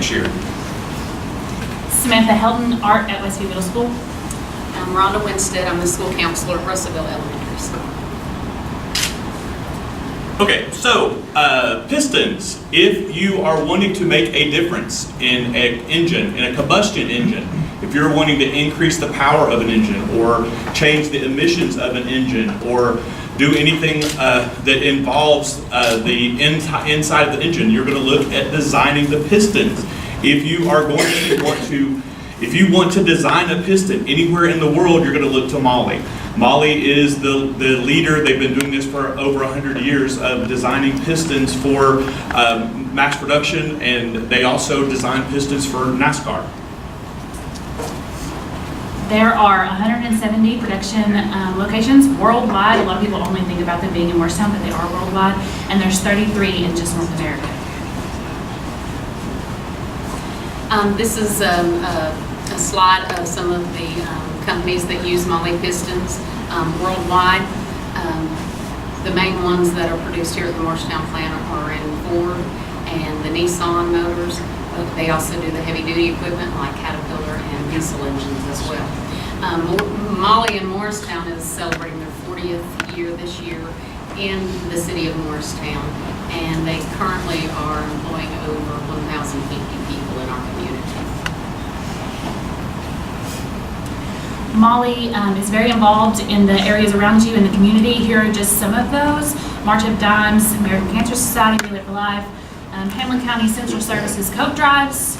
next year. Samantha Helton, art at Westview Middle School. I'm Rhonda Winstead. I'm the school counselor at Russellville Elementary School. Okay, so pistons, if you are wanting to make a difference in an engine, in a combustion engine, if you're wanting to increase the power of an engine or change the emissions of an engine or do anything that involves the inside of the engine, you're going to look at designing the pistons. If you are going to want to design a piston anywhere in the world, you're going to look to Mahle. Mahle is the leader. They've been doing this for over 100 years of designing pistons for mass production, and they also design pistons for NASCAR. There are 170 production locations worldwide. A lot of people only think about them being in Morristown, but they are worldwide, and there's 33 in just North America. This is a slide of some of the companies that use Mahle pistons worldwide. The main ones that are produced here at the Morristown plant are in Ford and the Nissan motors. They also do the heavy-duty equipment like Caterpillar and diesel engines as well. Mahle in Morristown is celebrating their 40th year this year in the city of Morristown, and they currently are employing over 1,050 people in our community. Mahle is very involved in the areas around you in the community. Here are just some of those: March of Dimes, American Cancer Society, Relay for Life, Hamblen County Central Services Coke Drives,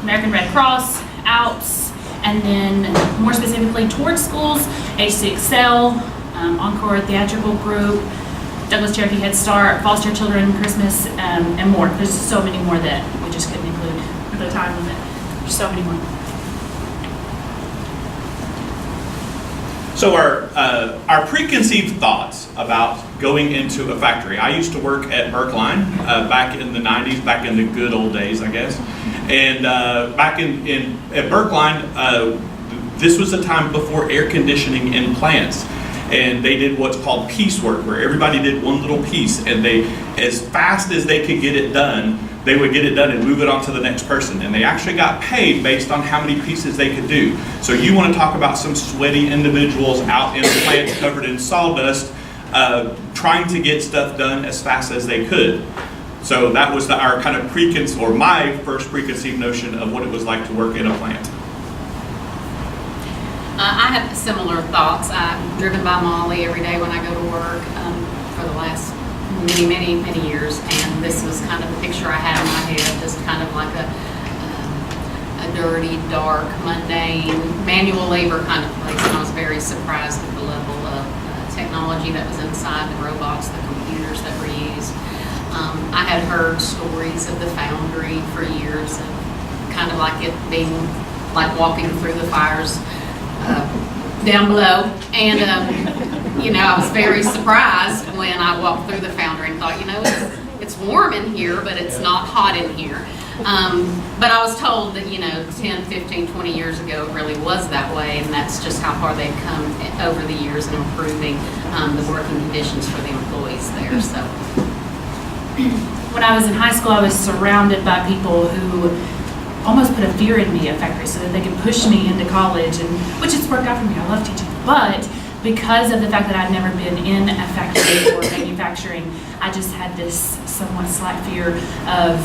American Red Cross, ALPS, and then more specifically towards schools, H6L, Encore Theatrical Group, Douglas Cherokee Head Start, Foster Children, Christmas, and more. There's so many more that we just couldn't include for the time limit. There's so many more. So our preconceived thoughts about going into a factory. I used to work at Berkline back in the 90s, back in the good old days, I guess. And back at Berkline, this was a time before air conditioning in plants. And they did what's called piecework, where everybody did one little piece, and they, as fast as they could get it done, they would get it done and move it on to the next person. And they actually got paid based on how many pieces they could do. So you want to talk about some sweaty individuals out in the plants covered in sawdust, trying to get stuff done as fast as they could. So that was our kind of my first preconceived notion of what it was like to work in a plant. I have similar thoughts. I'm driven by Mahle every day when I go to work for the last many years, and this was kind of the picture I had in my head, just kind of like a dirty, dark, mundane, manual labor kind of place, and I was very surprised at the level of technology that was inside the robots, the computers that were used. I had heard stories of the foundry for years, and kind of like it being like walking through the fires down below, and I was very surprised when I walked through the foundry and thought, it's warm in here, but it's not hot in here. But I was told that 10, 15, 20 years ago it really was that way, and that's just how far they've come over the years in improving the working conditions for the employees there. So When I was in high school, I was surrounded by people who almost put a fear in me at factories so that they could push me into college, and which has worked out for me. I love teaching, but because of the fact that I'd never been in a factory or manufacturing, I just had this somewhat slight fear of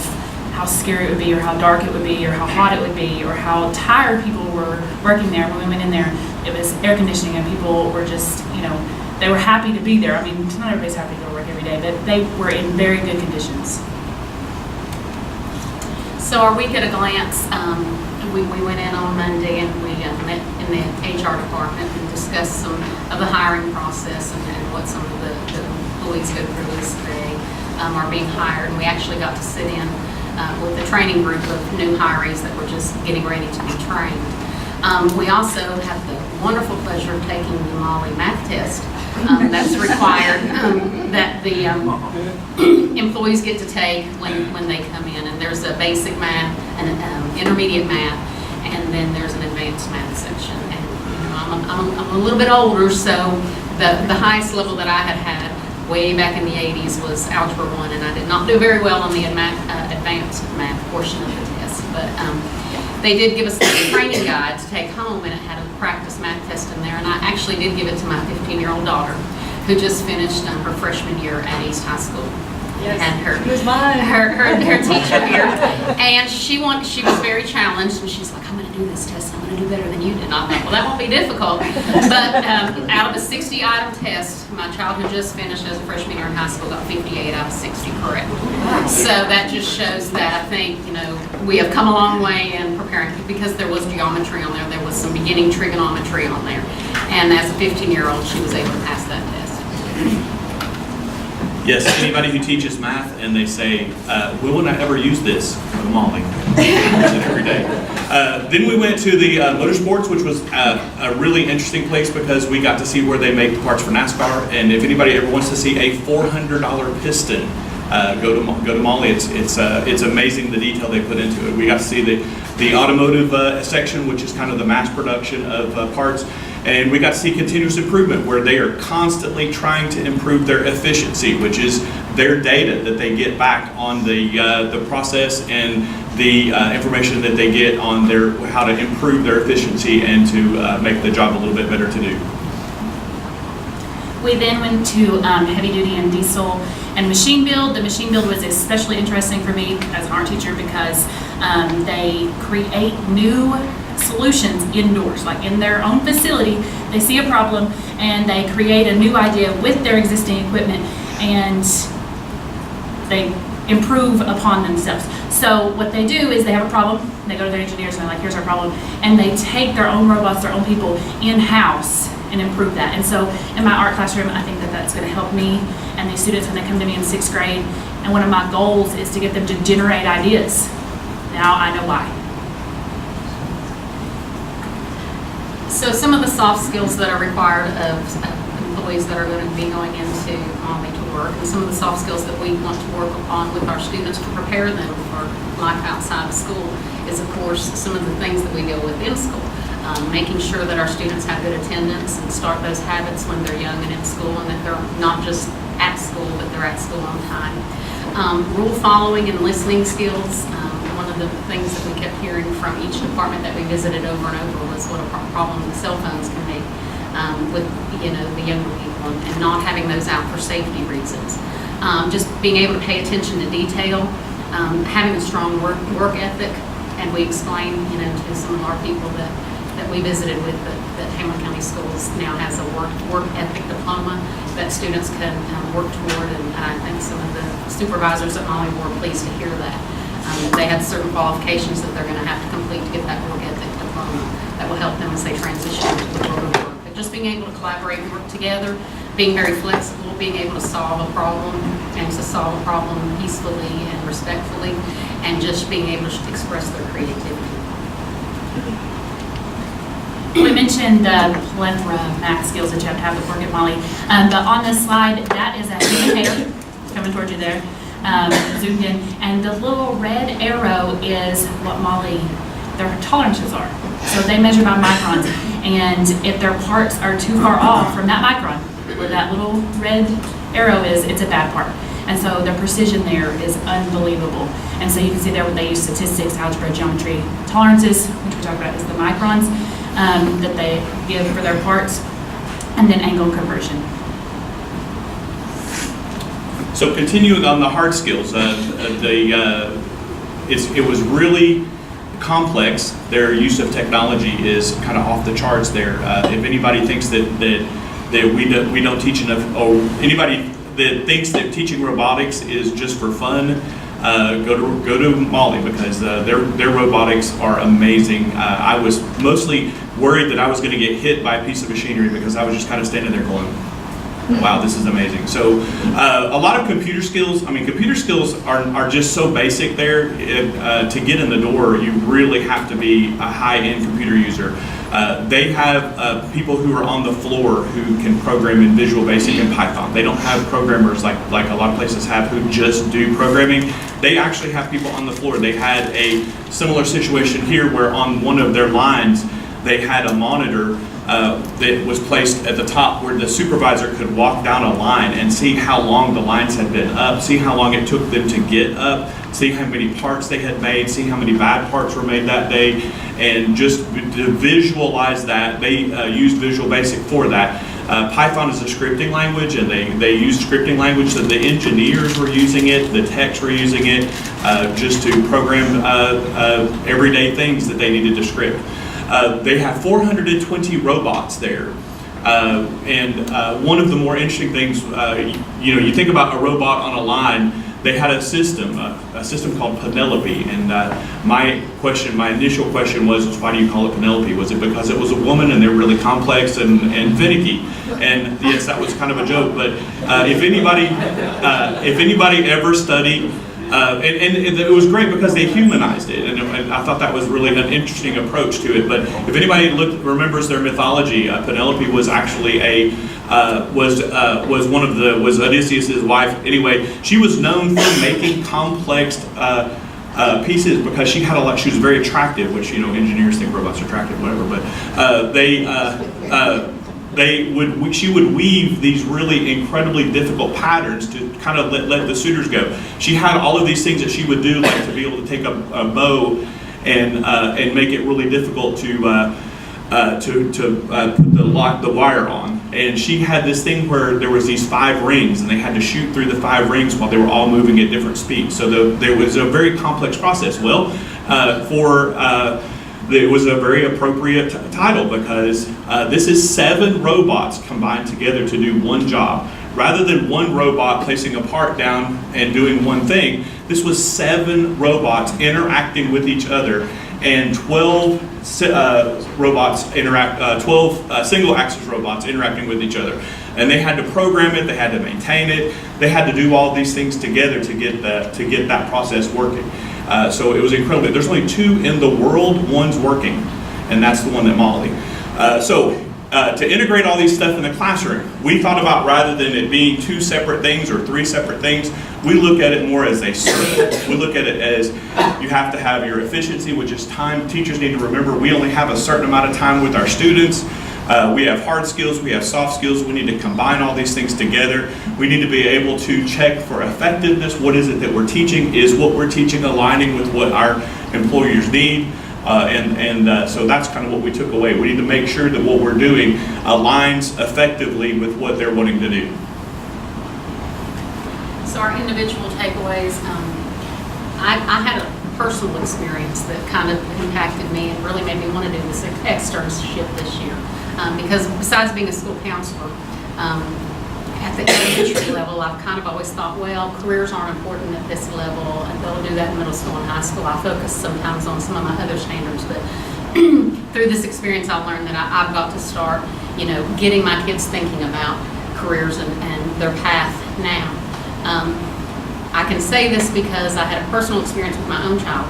how scary it would be, or how dark it would be, or how hot it would be, or how tired people were working there. When we went in there, it was air conditioning, and people were just, they were happy to be there. I mean, not everybody's happy to go to work every day, but they were in very good conditions. So our week at a glance, we went in on Monday, and we met in the HR department and discussed some of the hiring process and what some of the employees go through as they are being hired. And we actually got to sit in with the training group of new hirees that were just getting ready to be trained. We also have the wonderful pleasure of taking the Mahle math test that's required that the employees get to take when they come in. And there's a basic math, an intermediate math, and then there's an advanced math section. And I'm a little bit older, so the highest level that I had way back in the 80s was Algebra 1, and I did not do very well on the advanced math portion of the test. but they did give us a training guide to take home, and it had a practice math test in there, and I actually did give it to my 15-year-old daughter, who just finished her freshman year at East High School. Yes, And her, it was mine. her teacher here, and she was very challenged, and she's like, I'm going to do this test, I'm going to do better than you did. And I thought, well, that won't be difficult. But out of a 60-item test, my child who just finished as a freshman year in high school got 58 out of 60 correct. So that just shows that I think, we have come a long way in preparing, because there was geometry on there, there was some beginning trigonometry on there, and as a 15-year-old, she was able to pass that test. Yes, anybody who teaches math and they say, we will not ever use this, Mahle. Use it every day. Then we went to the motorsports, which was a really interesting place because we got to see where they make parts for NASCAR. And if anybody ever wants to see a $400 piston, go to Mahle. It's amazing the detail they put into it. We got to see the automotive section, which is kind of the mass production of parts. And we got to see continuous improvement, where they are constantly trying to improve their efficiency, which is their data that they get back on the process and the information that they get on how to improve their efficiency and to make the job a little bit better to do. We then went to heavy duty and diesel and machine build. The machine build was especially interesting for me as an art teacher because they create new solutions indoors, like in their own facility. They see a problem and they create a new idea with their existing equipment, and they improve upon themselves. So what they do is they have a problem, they go to their engineers and they're like, here's our problem, and they take their own robots, their own people in-house and improve that. And so in my art classroom, I think that that's going to help me and these students when they come to me in 6th grade. And one of my goals is to get them to generate ideas. Now I know why. So some of the soft skills that are required of employees that are going to be going into Mahle to work, and some of the soft skills that we want to work upon with our students to prepare them for life outside of school is, of course, some of the things that we deal with in school. Making sure that our students have good attendance and start those habits when they're young and in school, and that they're not just at school, but they're at school on time. Rule following and listening skills. One of the things that we kept hearing from each department that we visited over and over was what a problem the cell phones can make with the younger people, and not having those out for safety reasons. Just being able to pay attention to detail, having a strong work ethic, and we explained to some of our people that we visited with that Hamblen County Schools now has a work ethic diploma that students can work toward, and I think some of the supervisors at Mahle were pleased to hear that. They had certain qualifications that they're going to have to complete to get that work ethic diploma that will help them as they transition into the world of work. But just being able to collaborate and work together, being very flexible, being able to solve a problem, and to solve a problem peacefully and respectfully, and just being able to express their creativity. We mentioned the plethora of math skills that you have to have to work at Mahle. But on this slide, that is a indicator coming towards you there, zoomed in. And the little red arrow is what Mahle, their tolerances are. So they measure by microns. And if their parts are too far off from that micron, where that little red arrow is, it's a bad part. And so their precision there is unbelievable. And so you can see there what they use: statistics, algebra, geometry, tolerances, which we talked about is the microns. That they give for their parts, and then angle conversion. So continuing on the hard skills, it was really complex. Their use of technology is kind of off the charts there. If anybody thinks that we don't teach enough, or anybody that thinks that teaching robotics is just for fun, go to Mahle, because their robotics are amazing. I was mostly worried that I was going to get hit by a piece of machinery because I was just kind of standing there going, wow, this is amazing. So a lot of computer skills. I mean, computer skills are just so basic there. To get in the door, you really have to be a high-end computer user. They have people who are on the floor who can program in Visual Basic and Python. They don't have programmers like a lot of places have who just do programming. They actually have people on the floor. They had a similar situation here where on one of their lines, they had a monitor that was placed at the top where the supervisor could walk down a line and see how long the lines had been up, see how long it took them to get up, see how many parts they had made, see how many bad parts were made that day, and just to visualize that, they used Visual Basic for that. Python is a scripting language, and they used scripting language, so the engineers were using it, the techs were using it, just to program everyday things that they needed to script. They have 420 robots there. And one of the more interesting things, you think about a robot on a line. They had a system called Penelope, and my initial question was why do you call it Penelope? Was it because it was a woman and they're really complex and finicky? And yes, that was kind of a joke. But if anybody ever studied, and it was great because they humanized it, and I thought that was really an interesting approach to it. But if anybody remembers their mythology, Penelope was actually was Odysseus' wife. Anyway, she was known for making complex pieces because she was very attractive, which engineers think robots are attractive, whatever. But she would weave these really incredibly difficult patterns to kind of let the suitors go. She had all of these things that she would do, like to be able to take a bow and make it really difficult to put the wire on. And she had this thing where there was these 5 rings, and they had to shoot through the 5 rings while they were all moving at different speeds. So there was a very complex process. Well, it was a very appropriate title because this is 7 robots combined together to do one job. Rather than one robot placing a part down and doing one thing, this was 7 robots interacting with each other, and 12 single-axis robots interacting with each other. And they had to program it, they had to maintain it, they had to do all these things together to get that process working. So it was incredible. There's only 2 in the world, one's working, and that's the one at Mahle. To integrate all these stuff in the classroom, we thought about, rather than it being 2 separate things or 3 separate things, we look at it more as a circle. We look at it as you have to have your efficiency, which is time. Teachers need to remember we only have a certain amount of time with our students. We have hard skills, we have soft skills. We need to combine all these things together. We need to be able to check for effectiveness. What is it that we're teaching? Is what we're teaching aligning with what our employers need? So that's kind of what we took away. We need to make sure that what we're doing aligns effectively with what they're wanting to do. So our individual takeaways, I had a personal experience that kind of impacted me and really made me want to do this externship this year. Because besides being a school counselor, at the elementary level, I've kind of always thought, well, careers aren't important at this level, and they'll do that in middle school and high school. I focus sometimes on some of my other standards, but through this experience, I've learned that I've got to start, getting my kids thinking about careers and their path now. I can say this because I had a personal experience with my own child.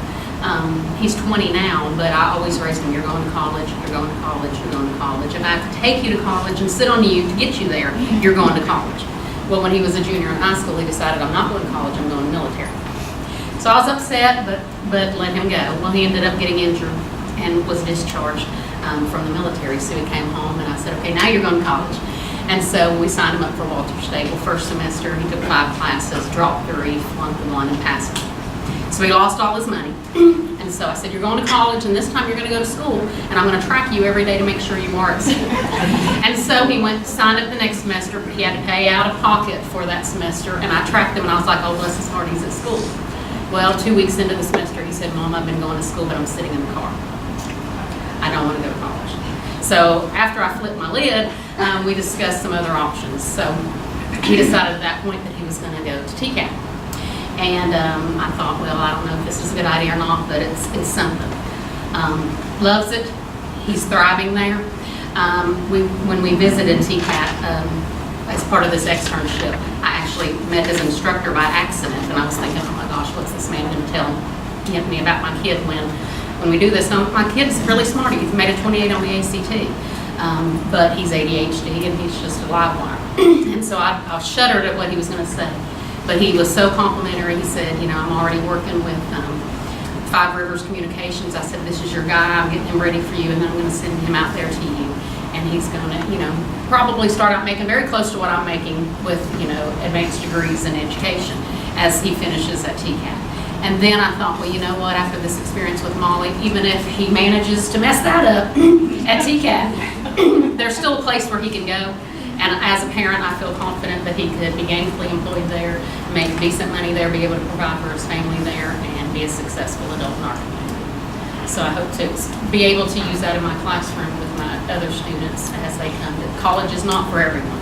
He's 20 now, but I always raised him, you're going to college, you're going to college, you're going to college. If I have to take you to college and sit on you to get you there, you're going to college. Well, when he was a junior in high school, he decided, I'm not going to college, I'm going to military. So I was upset, but let him go. Well, he ended up getting injured and was discharged from the military. So he came home and I said, okay, now you're going to college. And so we signed him up for Walter State. Well, first semester, he took 5 classes, dropped 3, flunked 1, and passed. So he lost all his money. And so I said, you're going to college, and this time you're going to go to school, and I'm going to track you every day to make sure you mark. And so he went, signed up the next semester, but he had to pay out of pocket for that semester, and I tracked him, and I was like, oh, bless his heart, he's at school. Well, 2 weeks into the semester, he said, Mom, I've been going to school, but I'm sitting in the car. I don't want to go to college. So after I flipped my lid, we discussed some other options. So he decided at that point that he was going to go to TCAP. And I thought, well, I don't know if this is a good idea or not, but it's something. Loves it. He's thriving there. When we visited TCAP as part of this externship, I actually met his instructor by accident, and I was thinking, oh my gosh, what's this man going to tell me about my kid when we do this? Now, my kid's really smart. He's made a 28 on the ACT, but he's ADHD, and he's just a live wire. And so I shuddered at what he was going to say. But he was so complimentary. He said, I'm already working with Five Rivers Communications. I said, this is your guy, I'm getting him ready for you, and then I'm gonna send him out there to you. And he's gonna, probably start out making very close to what I'm making with, advanced degrees in education as he finishes at TCAT. And then I thought, well, you know what, after this experience with Mahle, even if he manages to mess that up at TCAT, there's still a place where he can go. And as a parent, I feel confident that he could be gainfully employed there, make decent money there, be able to provide for his family there, and be a successful adult in our community. So I hope to be able to use that in my classroom with my other students as they come. College is not for everyone.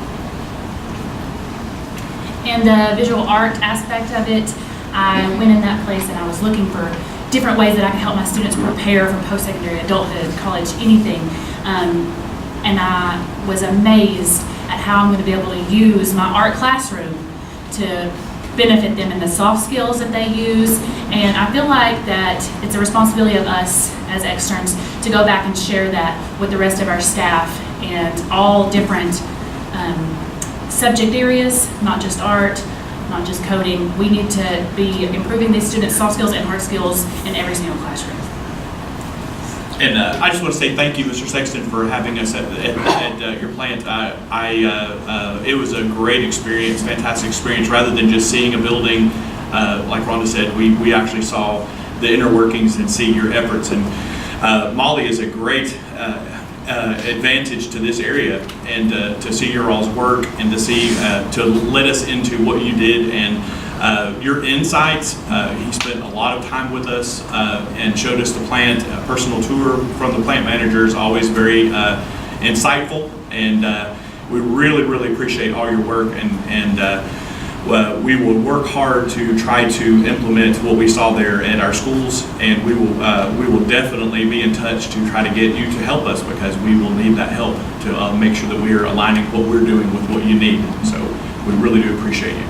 And the visual art aspect of it, I went in that place and I was looking for different ways that I could help my students prepare for post-secondary, adulthood, college, anything. And I was amazed at how I'm going to be able to use my art classroom to benefit them in the soft skills that they use. And I feel like that it's a responsibility of us as externs to go back and share that with the rest of our staff and all different subject areas, not just art, not just coding. We need to be improving these students' soft skills and hard skills in every single classroom. And I just want to say thank you, Mr. Sexton, for having us at your plant. It was a great experience, fantastic experience. Rather than just seeing a building, like Rhonda said, we actually saw the inner workings and see your efforts. And Mahle is a great advantage to this area, and to see your all's work and to see to let us into what you did and your insights. He spent a lot of time with us and showed us the plant. A personal tour from the plant manager is always very insightful, and we really appreciate all your work, and we will work hard to try to implement what we saw there at our schools, and we will definitely be in touch to try to get you to help us, because we will need that help to make sure that we are aligning what we're doing with what you need. So we really do appreciate you.